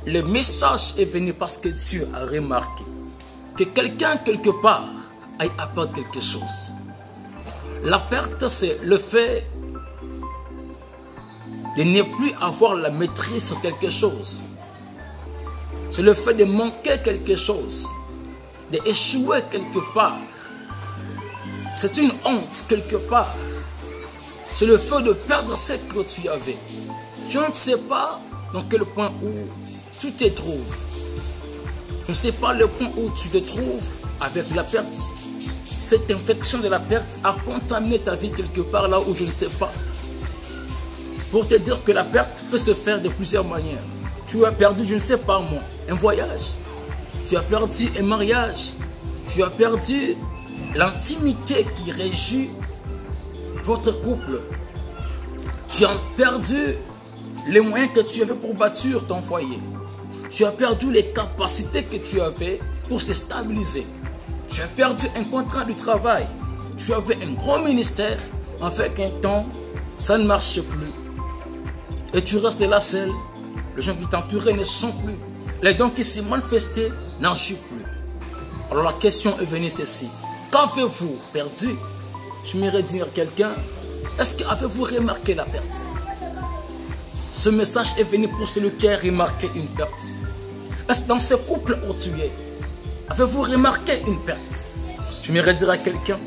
le message est venu parce que Dieu a remarqué que quelqu'un, quelque part, aille apporter quelque chose. La perte, c'est le fait de ne plus avoir la maîtrise sur quelque chose. C'est le fait de manquer quelque chose, d'échouer quelque part. C'est une honte quelque part. C'est le fait de perdre ce que tu avais. Je ne sais pas dans quel point où tu te trouves. Je ne sais pas le point où tu te trouves avec la perte. Cette infection de la perte a contaminé ta vie quelque part là où je ne sais pas. Pour te dire que la perte peut se faire de plusieurs manières. Tu as perdu, je ne sais pas moi, un voyage. Tu as perdu un mariage. Tu as perdu l'intimité qui régit votre couple. Tu as perdu les moyens que tu avais pour bâtir ton foyer. Tu as perdu les capacités que tu avais pour se stabiliser. Tu as perdu un contrat de travail. Tu avais un grand ministère. Avec un temps, ça ne marche plus. Et tu restes là seul. Les gens qui t'entouraient ne sont plus. Les dons qui s'y manifestaient n'agissent plus. Alors la question est venue ceci. Qu'avez-vous perdu? Je m'aimerais dire à quelqu'un, est-ce qu'avez-vous remarqué la perte? Ce message est venu pour celui qui a remarqué une perte. Est-ce que dans ce couple où tu es, avez-vous remarqué une perte? Je m'aimerais dire à quelqu'un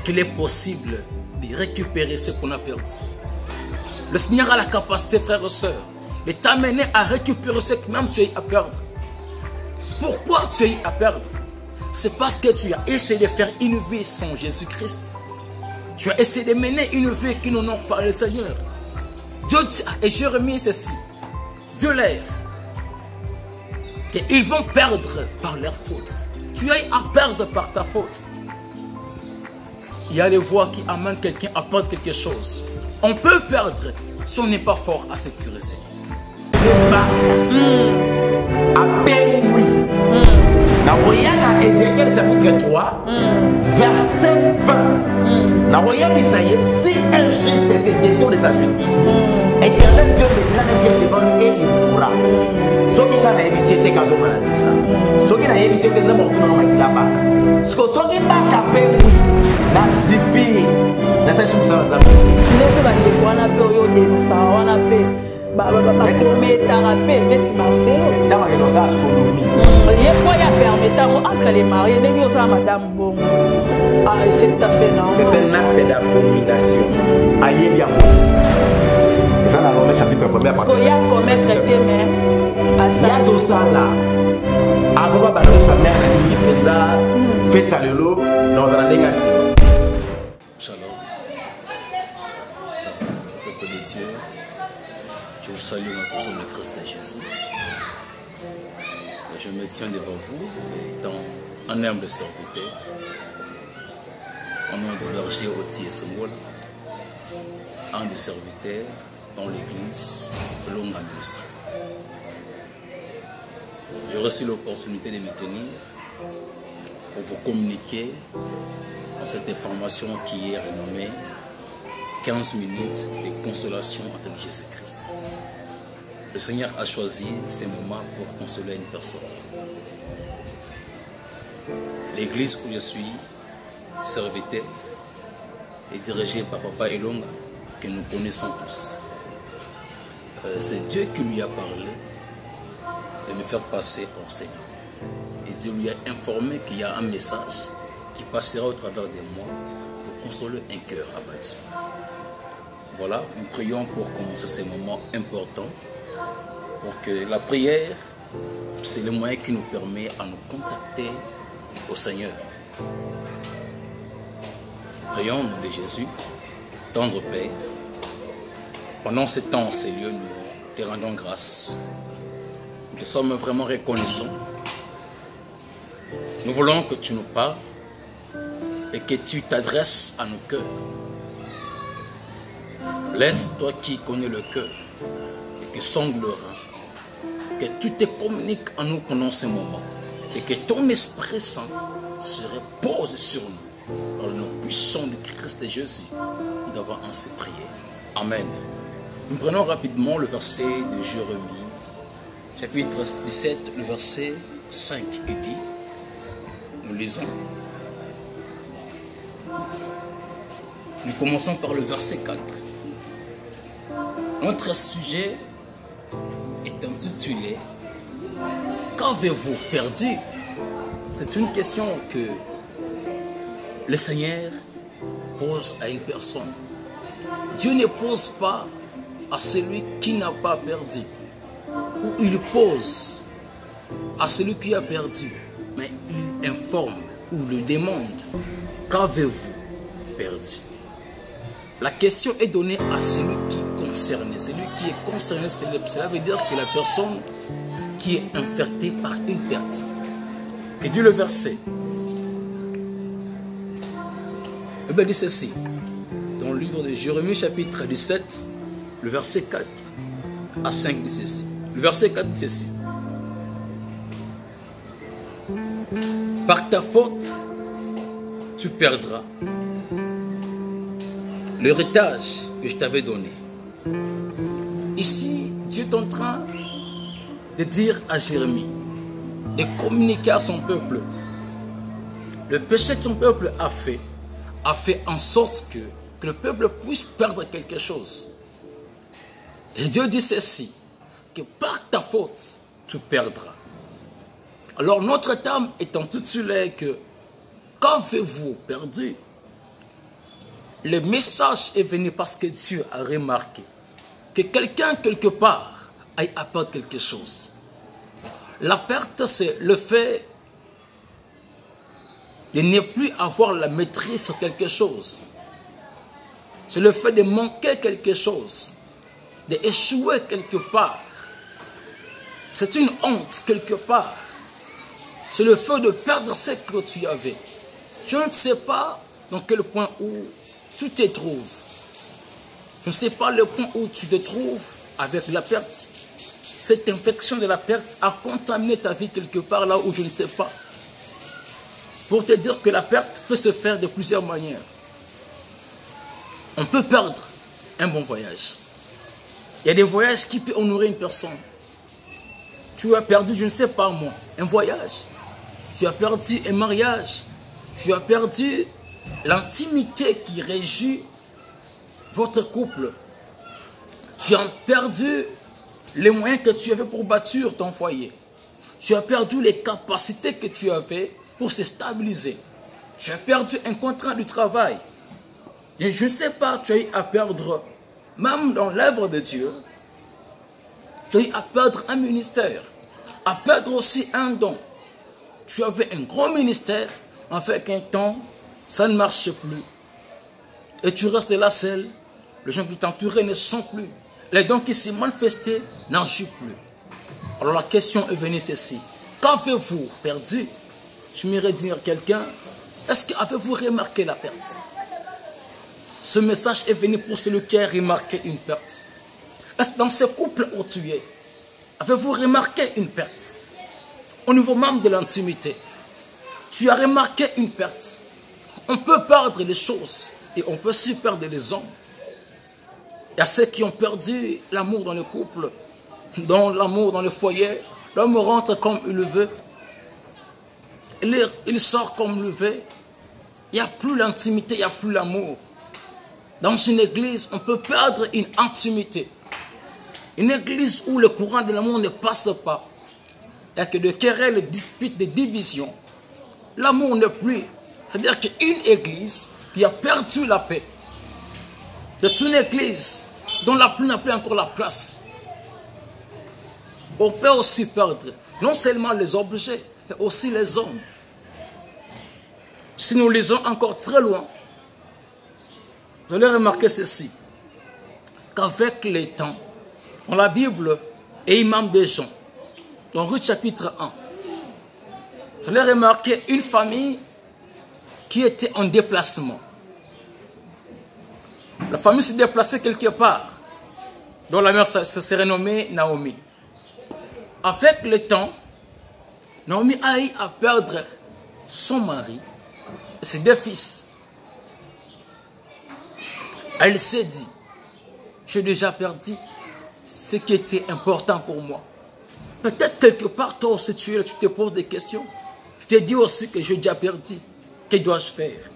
qu'il est possible de récupérer ce qu'on a perdu. Le Seigneur a la capacité, frères et sœurs, de t'amener à récupérer ce que même tu as eu à perdre. Pourquoi tu as eu à perdre? C'est parce que tu as essayé de faire une vie sans Jésus-Christ. Tu as essayé de mener une vie qui n'honore pas le Seigneur. Dieu et Jérémie ceci. Dieu l'air. Qu'ils vont perdre par leur faute. Tu as eu à perdre par ta faute. Il y a des voies qui amènent quelqu'un à perdre quelque chose. On peut perdre si on n'est pas fort à sécuriser. À peine oui. Dans Ézéchiel chapitre 3, verset 20. Dans Isaïe, si un juste se détourne de sa justice, Éternel Dieu vient devant lui et il pourra. Ce qui est dans la émission de Kazo Maladie, ce qui est dans la émission de Namokuno Makilaba, ce qui est dans la peine oui, dans Zipi, dans sa soumission de Zabi. Tu n'es pas de Wana Peyo de Nusa, Wana Pe. Mais t'as rappelé, mais tu m'as fait. T'as marqué dans sa sodomie. Il y a quoi à permettre entre les mariés, les gens à Madame Bon. Ah, c'est tout à fait normal. C'est un acte d'abomination. Aïe, bien. Ça, dans le chapitre 1er, parce qu'il y a un commerce traité, mais à ça. Il y a tout ça là. Avant de balayer sa mère, elle a fait ça le lot dans un dégât. Shalom. Peuple de Dieu. Je vous salue dans le nom de Christ Jésus. Je me tiens devant vous étant un humble serviteur. Au nom de l'Orgé Oti et Songol, un des serviteurs dans l'église de Longa Ministre. J'ai reçu l'opportunité de me tenir pour vous communiquer dans cette information qui est renommée 15 minutes de consolation avec Jésus-Christ. Le Seigneur a choisi ces moments pour consoler une personne. L'église où je suis serviteur est dirigée par Papa Elonga, que nous connaissons tous. C'est Dieu qui lui a parlé de me faire passer au Seigneur. Et Dieu lui a informé qu'il y a un message qui passera au travers de moi pour consoler un cœur abattu. Voilà, nous prions pour commencer ces moments importants, pour que la prière, c'est le moyen qui nous permet à nous contacter au Seigneur. Prions au nom de Jésus, tendre Père. Pendant ce temps, ces lieux, nous te rendons grâce. Nous te sommes vraiment reconnaissants. Nous voulons que tu nous parles et que tu t'adresses à nos cœurs. Laisse toi qui connais le cœur et qui sonde le rein, que tu te communiques en nous pendant ce moment et que ton Esprit Saint se repose sur nous. Dans le nom puissant de Christ Jésus, nous devons ainsi prier. Amen. Nous prenons rapidement le verset de Jérémie, chapitre 17, le verset 5 qui dit, nous lisons. Nous commençons par le verset 4. Notre sujet est intitulé « Qu'avez-vous perdu ?» C'est une question que le Seigneur pose à une personne. Dieu ne pose pas à celui qui n'a pas perdu. Ou il pose à celui qui a perdu. Mais il informe ou le demande. Qu'avez-vous perdu? La question est donnée à celui qui est concerné. Celui qui est concerné, cela veut dire que la personne qui est infectée par une perte. Que dit le verset? Le Bible dit ceci. Dans le livre de Jérémie, chapitre 17, le verset 4 à 5 dit ceci. Le verset 4 dit ceci. Par ta faute, tu perdras l'héritage que je t'avais donné. Ici, Dieu est en train de dire à Jérémie, de communiquer à son peuple. Le péché que son peuple a fait en sorte que le peuple puisse perdre quelque chose. Et Dieu dit ceci, que par ta faute, tu perdras. Alors notre thème est intitulé que qu'avez-vous perdu? Le message est venu parce que Dieu a remarqué que quelqu'un quelque part a à perdre quelque chose. La perte, c'est le fait de ne plus avoir la maîtrise sur quelque chose. C'est le fait de manquer quelque chose, d'échouer quelque part. C'est une honte quelque part. C'est le fait de perdre ce que tu avais. Je ne sais pas dans quel point où tu te trouves. Je ne sais pas le point où tu te trouves avec la perte. Cette infection de la perte a contaminé ta vie quelque part là où je ne sais pas. Pour te dire que la perte peut se faire de plusieurs manières. On peut perdre un bon voyage. Il y a des voyages qui peuvent honorer une personne. Tu as perdu, je ne sais pas moi, un voyage. Tu as perdu un mariage. Tu as perdu l'intimité qui régit votre couple. Tu as perdu les moyens que tu avais pour bâtir ton foyer. Tu as perdu les capacités que tu avais pour se stabiliser. Tu as perdu un contrat du travail. Et je ne sais pas, tu as eu à perdre, même dans l'œuvre de Dieu, tu as eu à perdre un ministère, à perdre aussi un don. Tu avais un grand ministère, avec un temps, ça ne marche plus. Et tu restes là seul, les gens qui t'entouraient ne sont plus. Les dons qui s'y manifestaient n'agissent plus. Alors la question est venue ceci. Qu'avez-vous perdu? Je m'irais dire quelqu'un, est-ce qu'avez-vous remarqué la perte? Ce message est venu pour celui qui a remarqué une perte. Est-ce que dans ce couple où tu es, avez-vous remarqué une perte? Au niveau même de l'intimité, tu as remarqué une perte. On peut perdre les choses et on peut aussi perdre les hommes. Il y a ceux qui ont perdu l'amour dans le couple, dans l'amour dans le foyer. L'homme rentre comme il le veut. Il sort comme il le veut. Il n'y a plus l'intimité, il n'y a plus l'amour. Dans une église, on peut perdre une intimité. Une église où le courant de l'amour ne passe pas. Il n'y a que de querelles, de disputes, de divisions. L'amour n'est plus. C'est-à-dire qu'une église qui a perdu la paix, c'est une église dont la paix n'a plus encore la place. On peut aussi perdre non seulement les objets, mais aussi les hommes. Si nous lisons encore très loin, vous allez remarquer ceci, qu'avec les temps, dans la Bible et même des gens, dans Ruth chapitre 1, vous allez remarquer une famille qui était en déplacement. La famille s'est déplacée quelque part, dont la mère s'est renommée Naomi. Avec le temps, Naomi a eu à perdre son mari et ses deux fils. Elle s'est dit, j'ai déjà perdu ce qui était important pour moi. Peut-être quelque part, toi aussi, tu es là, tu te poses des questions. Tu te dis aussi que j'ai déjà perdu. Que dois-je faire?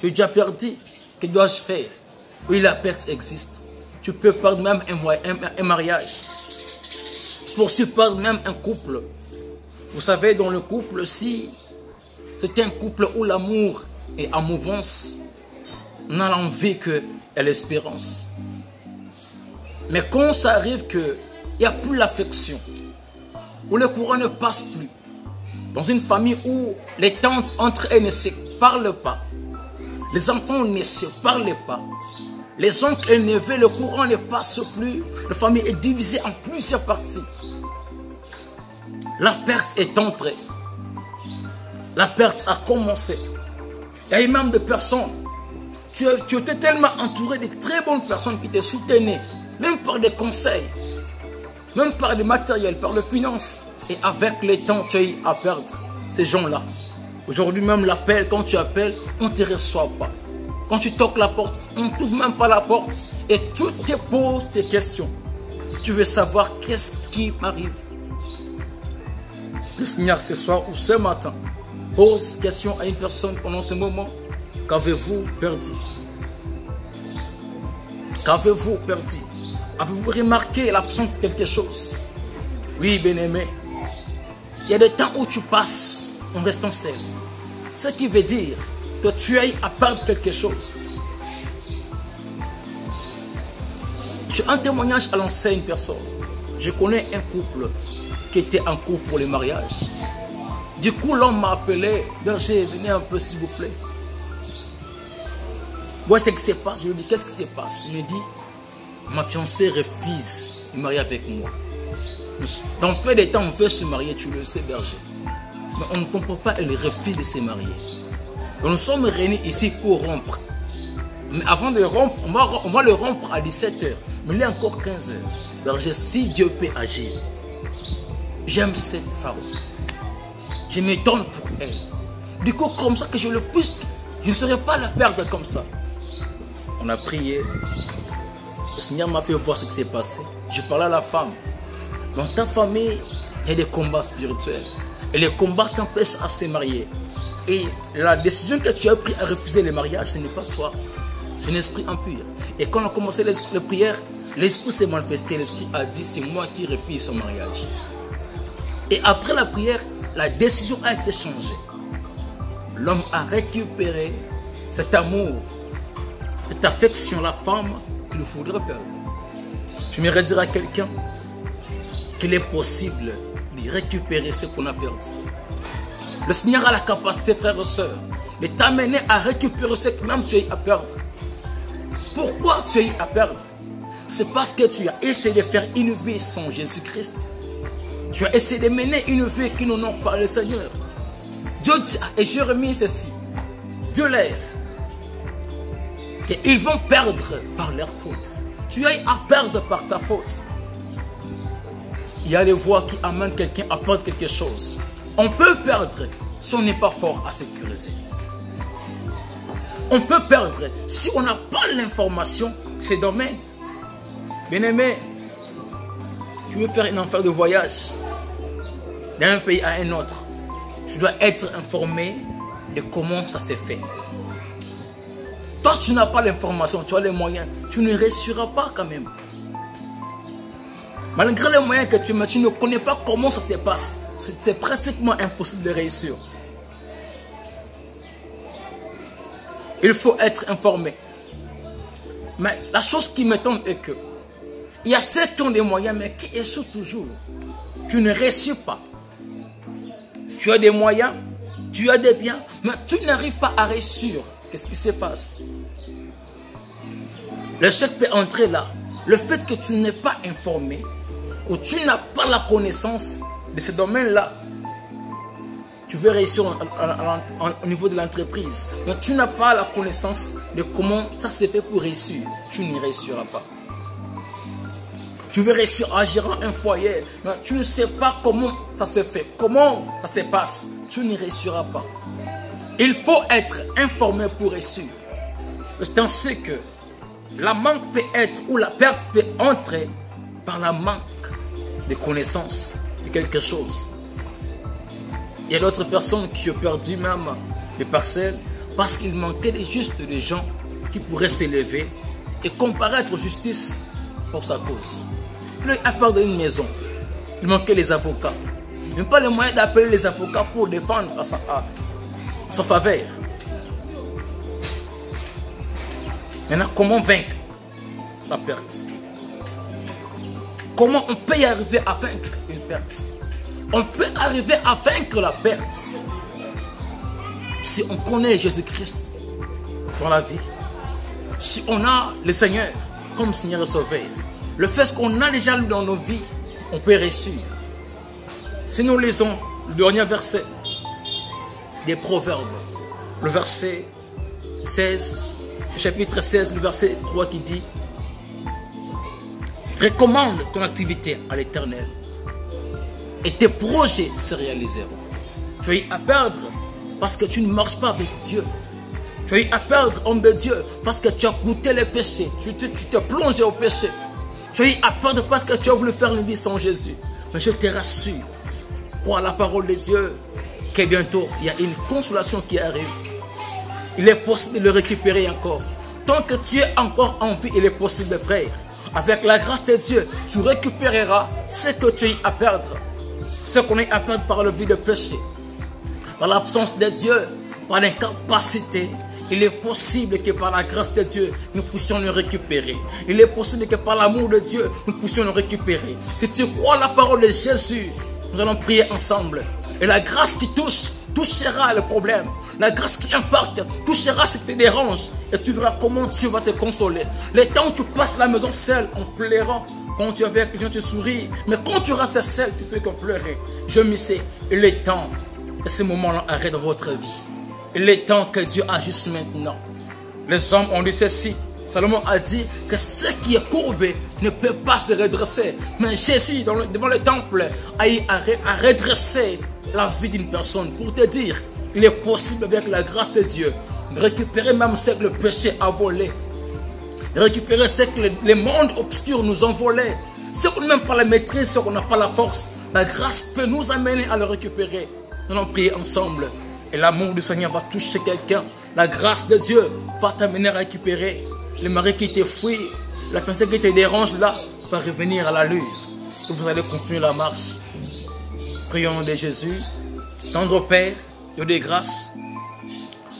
J'ai déjà perdu. Que dois-je faire? Oui, la perte existe. Tu peux perdre même un mariage. Tu peux perdre même un couple. Vous savez, dans le couple, si c'est un couple où l'amour est en mouvance, on a l'envie qu'il y ait l'espérance. Mais quand ça arrive qu'il n'y a plus l'affection, où le courant ne passe plus, dans une famille où les tantes entre elles ne se parlent pas, les enfants ne se parlent pas, les oncles et neveux, le courant ne passe plus, la famille est divisée en plusieurs parties. La perte est entrée. La perte a commencé. Il y a eu même des personnes. Tu étais tellement entouré de très bonnes personnes qui te soutenaient, même par des conseils, même par des matériels, par les finances. Et avec le temps, tu as eu à perdre ces gens-là. Aujourd'hui même, l'appel, quand tu appelles, on ne te reçoit pas. Quand tu toques la porte, on ne t'ouvre même pas la porte. Et tu te poses tes questions. Tu veux savoir qu'est-ce qui m'arrive. Le Seigneur, ce soir ou ce matin, pose question à une personne pendant ce moment. Qu'avez-vous perdu? Qu'avez-vous perdu? Avez-vous remarqué l'absence de quelque chose? Oui, bien-aimé. Il y a des temps où tu passes en restant seul. Ce qui veut dire que tu as à perdre quelque chose. J'ai un témoignage à lancer à une personne. Je connais un couple qui était en cours pour le mariage. Du coup, l'homme m'a appelé. Berger, venez un peu s'il vous plaît. Moi, c'est ce qui se passe. Je lui dis, qu'est-ce qui se passe? Il me dit, ma fiancée refuse de marier avec moi. Dans peu de temps, on veut se marier, tu le sais, berger. Mais on ne comprend pas, elle refuse de se marier. Donc, nous sommes réunis ici pour rompre. Mais avant de rompre, on va le rompre à 17 h. Mais il est encore 15 h. Berger, si Dieu peut agir, j'aime cette femme. Je me donne pour elle. Du coup, comme ça que je le puisse, je ne saurais pas la perdre comme ça. On a prié. Le Seigneur m'a fait voir ce qui s'est passé. Je parlais à la femme. Dans ta famille, il y a des combats spirituels. Et les combats t'empêchent à se marier. Et la décision que tu as prise à refuser le mariage, ce n'est pas toi. C'est un esprit impur. Et quand on a commencé les prières, l'esprit s'est manifesté. L'esprit a dit, c'est moi qui refuse son mariage. Et après la prière, la décision a été changée. L'homme a récupéré cet amour, cette affection, la femme qu'il faudrait perdre. Je me dire à quelqu'un qu'il est possible de récupérer ce qu'on a perdu. Le Seigneur a la capacité, frères et sœurs, de t'amener à récupérer ce que même tu as à perdre. Pourquoi tu as à perdre? C'est parce que tu as essayé de faire une vie sans Jésus-Christ. Tu as essayé de mener une vie qui n'honore pas le Seigneur. Dieu dit à Jérémie ceci, de l'air, qu'ils vont perdre par leur faute. Tu as à perdre par ta faute. Il y a des voies qui amènent quelqu'un à perdre quelque chose. On peut perdre si on n'est pas fort à sécuriser. On peut perdre si on n'a pas l'information de ces domaines. Bien-aimé, tu veux faire une affaire de voyage d'un pays à un autre. Tu dois être informé de comment ça s'est fait. Toi, tu n'as pas l'information, tu as les moyens, tu ne réussiras pas quand même. Malgré les moyens que tu mets, tu ne connais pas comment ça se passe. C'est pratiquement impossible de réussir. Il faut être informé. Mais la chose qui m'étonne est que il y a ceux qui ont des moyens, mais qui échouent toujours. Tu ne réussis pas. Tu as des moyens, tu as des biens, mais tu n'arrives pas à réussir. Qu'est-ce qui se passe? L'échec peut entrer là. Le fait que tu n'es pas informé, ou tu n'as pas la connaissance de ce domaine-là, tu veux réussir au niveau de l'entreprise, mais tu n'as pas la connaissance de comment ça se fait pour réussir. Tu n'y réussiras pas. Tu veux réussir à gérer un foyer, mais tu ne sais pas comment ça se fait, comment ça se passe. Tu n'y réussiras pas. Il faut être informé pour réussir. C'est ainsi que la manque peut être, ou la perte peut entrer par la manque de connaissances, de quelque chose. Il y a d'autres personnes qui ont perdu même des parcelles parce qu'il manquait juste des gens qui pourraient s'élever et comparaître justice pour sa cause. Lui a perdu une maison. Il manquait les avocats. Il n'a pas les moyens d'appeler les avocats pour défendre sa faveur. Maintenant, comment vaincre la perte? Comment on peut y arriver à vaincre une perte? On peut arriver à vaincre la perte si on connaît Jésus-Christ dans la vie. Si on a le Seigneur comme Seigneur et Sauveur. Le fait qu'on a déjà lu dans nos vies, on peut réussir. Si nous lisons le dernier verset des Proverbes, le verset 16, le chapitre 16, le verset 3 qui dit: recommande ton activité à l'Éternel et tes projets se réaliseront. Tu as eu à perdre parce que tu ne marches pas avec Dieu. Tu as eu à perdre, homme de Dieu, parce que tu as goûté les péchés. Tu t'es plongé au péché. Tu as eu à perdre parce que tu as voulu faire une vie sans Jésus. Mais je te rassure, crois à la parole de Dieu, que bientôt il y a une consolation qui arrive. Il est possible de le récupérer encore. Tant que tu es encore en vie, il est possible, frère. Avec la grâce de Dieu, tu récupéreras ce que tu as eu à perdre. Ce qu'on a à perdre par le vie de péché. Par l'absence de Dieu, par l'incapacité, il est possible que par la grâce de Dieu, nous puissions le récupérer. Il est possible que par l'amour de Dieu, nous puissions le récupérer. Si tu crois à la parole de Jésus, nous allons prier ensemble. Et la grâce qui touchera le problème. La grâce qui impacte touchera ce qui te dérange. Et tu verras comment Dieu va te consoler. Le temps où tu passes à la maison seul en pleurant, quand tu es avec les gens, tu souris. Mais quand tu restes seul, tu fais que pleurer. Je me sais, il est temps que ces moments-là arrêtent dans votre vie. Il est temps que Dieu agisse maintenant. Les hommes ont dit ceci. Salomon a dit que ce qui est courbé ne peut pas se redresser. Mais Jésus, devant le temple, a eu à redresser la vie d'une personne. Pour te dire, il est possible avec la grâce de Dieu de récupérer même ce que le péché a volé. De récupérer ce que les mondes obscurs nous ont volé. Ce qu'on n'a même pas la maîtrise, ce qu'on n'a pas la force. La grâce peut nous amener à le récupérer. Nous allons prier ensemble. Et l'amour du Seigneur va toucher quelqu'un. La grâce de Dieu va t'amener à récupérer. Le mari qui te fuit, la fiancée qui te dérange là, va revenir à la lutte. Et vous allez continuer la marche. Prions au nom de Jésus. Tendre Père, Dieu de grâce,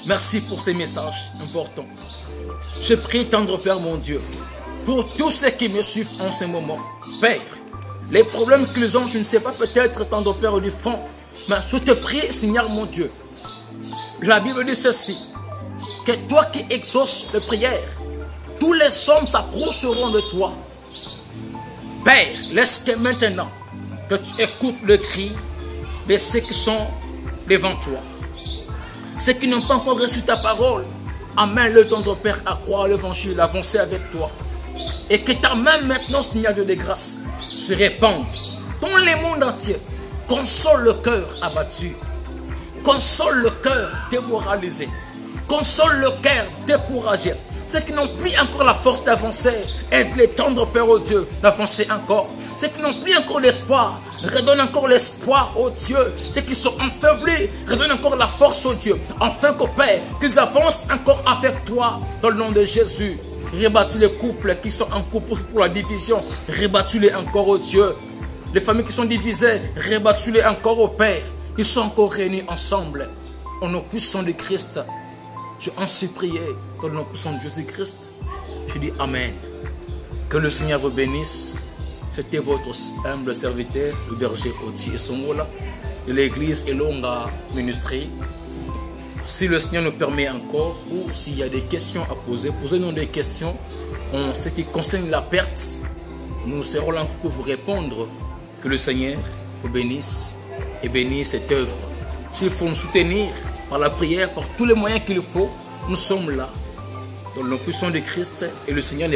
merci pour ces messages importants. Je prie, tendre Père mon Dieu, pour tous ceux qui me suivent en ce moment. Père, les problèmes qu'ils ont, je ne sais pas, peut-être tendre Père du fond, mais je te prie, Seigneur mon Dieu. La Bible dit ceci, que toi qui exauces les prières, tous les hommes s'approcheront de toi. Père, laisse que maintenant, que tu écoutes le cri de ceux qui sont devant toi. Ceux qui n'ont pas encore reçu ta parole, amène-le ton Père à croire l'évangile, à avancer avec toi. Et que ta main maintenant, Seigneur Dieu de grâce, se répande dans le monde entier. Console le cœur abattu. Console le cœur démoralisé. Console le cœur découragé. Ceux qui n'ont plus encore la force d'avancer, aide-les, tendre Père au Dieu, d'avancer encore. Ceux qui n'ont plus encore l'espoir, redonne encore l'espoir au Dieu. Ceux qui sont affaiblis, redonne encore la force au Dieu. Afin qu'au Père, qu'ils avancent encore avec toi dans le nom de Jésus. Rebâtis les couples qui sont en couple pour la division. Rebâtis-les encore au Dieu. Les familles qui sont divisées, rebâtis-les encore au Père. Ils sont encore réunis ensemble. Au nom puissant de Christ, je en suis prié. Que le nom puissant de Jésus-Christ, je dis Amen. Que le Seigneur vous bénisse. C'était votre humble serviteur, le berger Oti et Songola, de l'église Elonga Ministry. Si le Seigneur nous permet encore, ou s'il y a des questions à poser, posez-nous des questions en ce qui concerne la perte. Nous serons là pour vous répondre. Que le Seigneur vous bénisse et bénisse cette œuvre. S'il faut nous soutenir par la prière, par tous les moyens qu'il faut, nous sommes là. Dans le nom puissant de Christ, et le Seigneur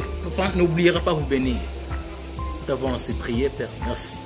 n'oubliera pas vous bénir. Nous t'avons ainsi prié, Père. Merci.